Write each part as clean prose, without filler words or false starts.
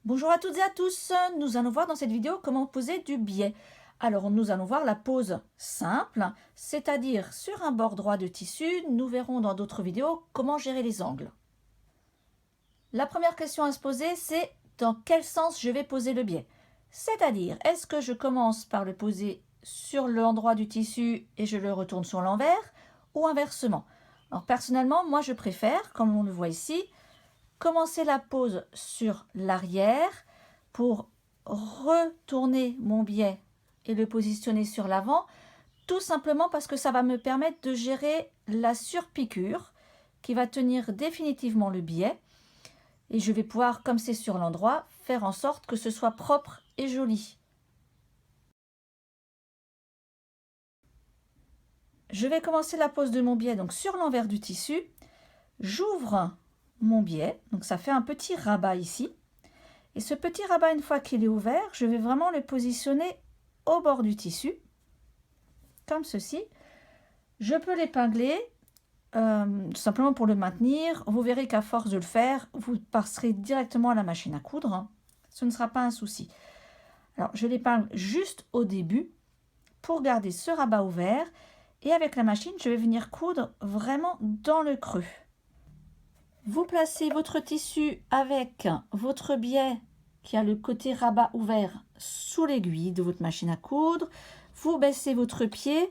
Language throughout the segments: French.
Bonjour à toutes et à tous, nous allons voir dans cette vidéo comment poser du biais. Alors nous allons voir la pose simple, c'est-à-dire sur un bord droit de tissu. Nous verrons dans d'autres vidéos comment gérer les angles. La première question à se poser, c'est dans quel sens je vais poser le biais. C'est-à-dire, est-ce que je commence par le poser sur l'endroit du tissu et je le retourne sur l'envers ou inversement? Alors personnellement, moi je préfère, comme on le voit ici, commencer la pose sur l'arrière pour retourner mon biais et le positionner sur l'avant, tout simplement parce que ça va me permettre de gérer la surpiqûre qui va tenir définitivement le biais, et je vais pouvoir, comme c'est sur l'endroit, faire en sorte que ce soit propre et joli. Je vais commencer la pose de mon biais donc sur l'envers du tissu. J'ouvre mon biais, donc ça fait un petit rabat ici. Et ce petit rabat, une fois qu'il est ouvert, je vais vraiment le positionner au bord du tissu, comme ceci. Je peux l'épingler, simplement pour le maintenir. Vous verrez qu'à force de le faire, vous passerez directement à la machine à coudre. Ce ne sera pas un souci. Alors, je l'épingle juste au début pour garder ce rabat ouvert. Et avec la machine, je vais venir coudre vraiment dans le creux. Vous placez votre tissu avec votre biais qui a le côté rabat ouvert sous l'aiguille de votre machine à coudre. Vous baissez votre pied.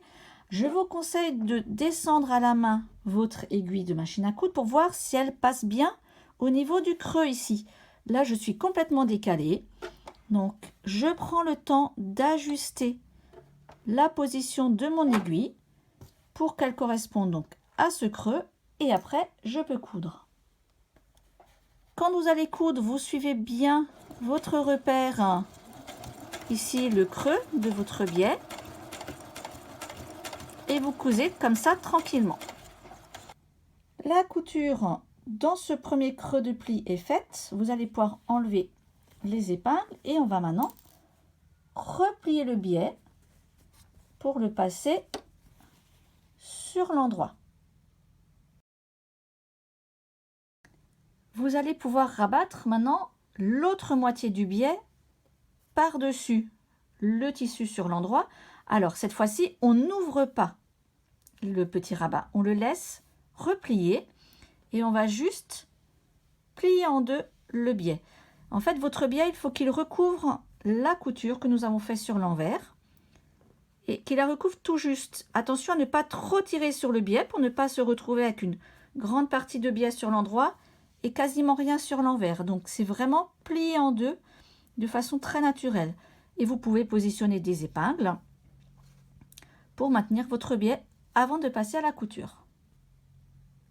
Je vous conseille de descendre à la main votre aiguille de machine à coudre pour voir si elle passe bien au niveau du creux ici. Là, je suis complètement décalée. Donc, je prends le temps d'ajuster la position de mon aiguille pour qu'elle corresponde donc à ce creux. Et après, je peux coudre. Quand vous allez coudre, vous suivez bien votre repère, ici le creux de votre biais, et vous cousez comme ça tranquillement. La couture dans ce premier creux de pli est faite. Vous allez pouvoir enlever les épingles et on va maintenant replier le biais pour le passer sur l'endroit. Vous allez pouvoir rabattre maintenant l'autre moitié du biais par-dessus le tissu sur l'endroit. Alors cette fois-ci, on n'ouvre pas le petit rabat, on le laisse replier et on va juste plier en deux le biais. En fait, votre biais, il faut qu'il recouvre la couture que nous avons fait sur l'envers et qu'il la recouvre tout juste. Attention à ne pas trop tirer sur le biais pour ne pas se retrouver avec une grande partie de biais sur l'endroit et quasiment rien sur l'envers. Donc c'est vraiment plié en deux de façon très naturelle. Et vous pouvez positionner des épingles pour maintenir votre biais avant de passer à la couture.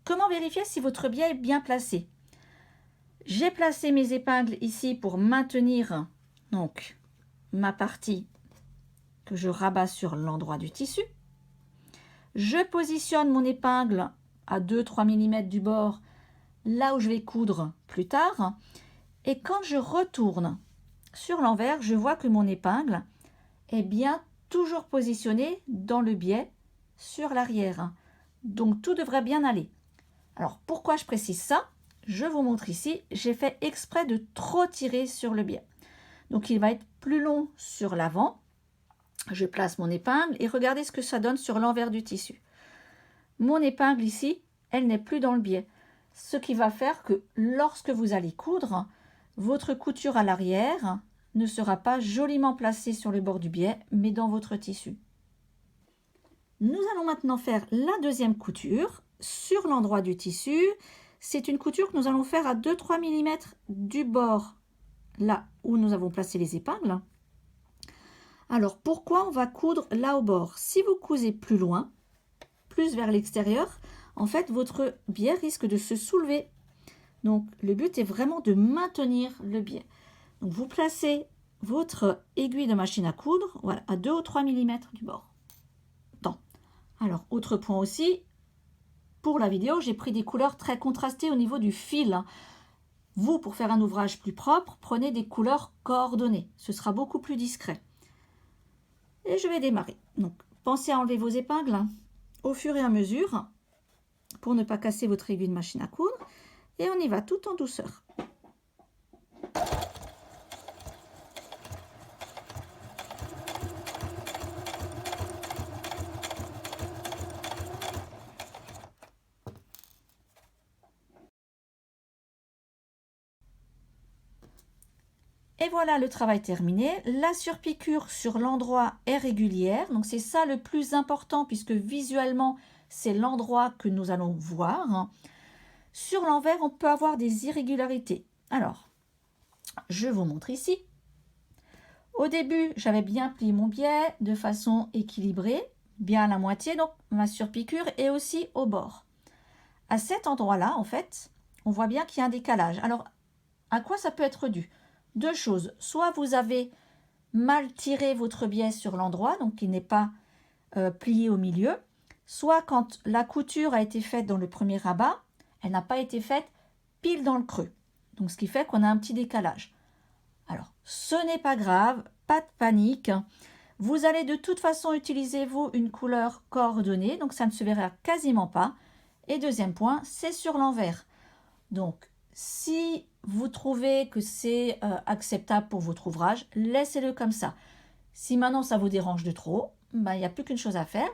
Comment vérifier si votre biais est bien placé? J'ai placé mes épingles ici pour maintenir donc ma partie que je rabats sur l'endroit du tissu. Je positionne mon épingle à 2-3 mm du bord, là où je vais coudre plus tard. Et quand je retourne sur l'envers, je vois que mon épingle est bien toujours positionnée dans le biais sur l'arrière. Donc tout devrait bien aller. Alors pourquoi je précise ça? Je vous montre ici, j'ai fait exprès de trop tirer sur le biais. Donc il va être plus long sur l'avant. Je place mon épingle et regardez ce que ça donne sur l'envers du tissu. Mon épingle ici, elle n'est plus dans le biais. Ce qui va faire que lorsque vous allez coudre, votre couture à l'arrière ne sera pas joliment placée sur le bord du biais, mais dans votre tissu. Nous allons maintenant faire la deuxième couture sur l'endroit du tissu. C'est une couture que nous allons faire à 2-3 mm du bord, là où nous avons placé les épingles. Alors, pourquoi on va coudre là au bord? Si vous cousez plus loin, plus vers l'extérieur, en fait, votre biais risque de se soulever. Donc, le but est vraiment de maintenir le biais. Donc, vous placez votre aiguille de machine à coudre, voilà, à 2 ou 3 mm du bord. Tant. Alors, autre point aussi, pour la vidéo, j'ai pris des couleurs très contrastées au niveau du fil. Vous, pour faire un ouvrage plus propre, prenez des couleurs coordonnées. Ce sera beaucoup plus discret. Et je vais démarrer. Donc, pensez à enlever vos épingles au fur et à mesure pour ne pas casser votre aiguille de machine à coudre. Et on y va tout en douceur. Et voilà le travail terminé. La surpiqûre sur l'endroit est régulière. Donc c'est ça le plus important puisque visuellement, c'est l'endroit que nous allons voir. Sur l'envers, on peut avoir des irrégularités. Alors, je vous montre ici. Au début, j'avais bien plié mon biais de façon équilibrée, bien à la moitié, donc ma surpiqûre est aussi au bord. À cet endroit-là, en fait, on voit bien qu'il y a un décalage. Alors, à quoi ça peut être dû? Deux choses. Soit vous avez mal tiré votre biais sur l'endroit, donc il n'est pas plié au milieu, soit quand la couture a été faite dans le premier rabat, elle n'a pas été faite pile dans le creux. Donc, ce qui fait qu'on a un petit décalage. Alors, ce n'est pas grave, pas de panique. Vous allez de toute façon utiliser, vous, une couleur coordonnée, donc ça ne se verra quasiment pas. Et deuxième point, c'est sur l'envers. Donc, si vous trouvez que c'est acceptable pour votre ouvrage, laissez-le comme ça. Si maintenant ça vous dérange de trop, il n'y a plus qu'une chose à faire,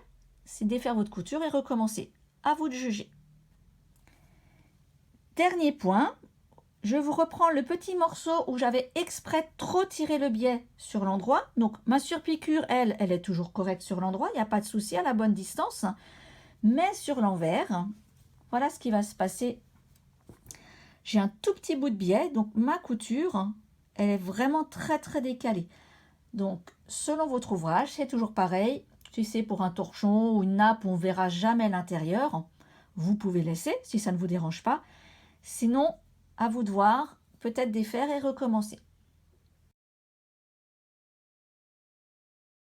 c'est défaire votre couture et recommencer. À vous de juger. Dernier point, je vous reprends le petit morceau où j'avais exprès trop tiré le biais sur l'endroit. Donc ma surpiqûre, elle est toujours correcte sur l'endroit, il n'y a pas de souci, à la bonne distance. Mais sur l'envers, voilà ce qui va se passer. J'ai un tout petit bout de biais, donc ma couture, elle est vraiment très très décalée. Donc selon votre ouvrage, c'est toujours pareil. Si c'est pour un torchon ou une nappe, on ne verra jamais l'intérieur. Vous pouvez laisser si ça ne vous dérange pas. Sinon, à vous de voir, peut-être défaire et recommencer.